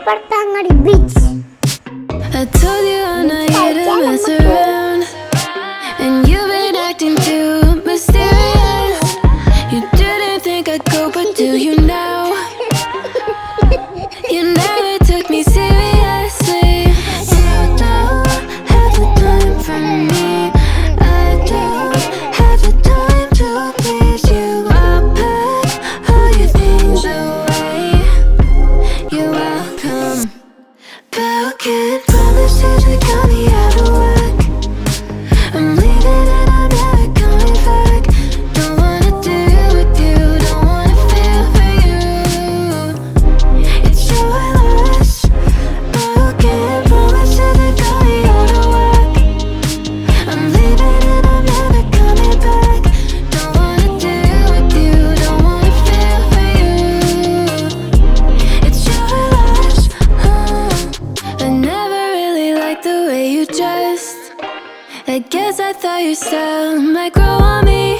Pertangari Beach. I told you I'm not here to mess around, and you've been acting too mysterious. You didn't think I'd go, but do you now? You never took me seriously. You don't have the time for me. I don't have the time to please you. I'll pack all your things away. You're welcome. Broken promises that got me out of work. I'm leaving and I'm never coming back. Don't wanna deal with you, don't wanna feel for you. It's your loss. Broken promises that got me out of work. I'm leaving and I'm never coming back. Don't wanna deal with you, don't wanna feel for you. It's your loss. I never really liked the way you dressed. I guess I thought your style might grow on me.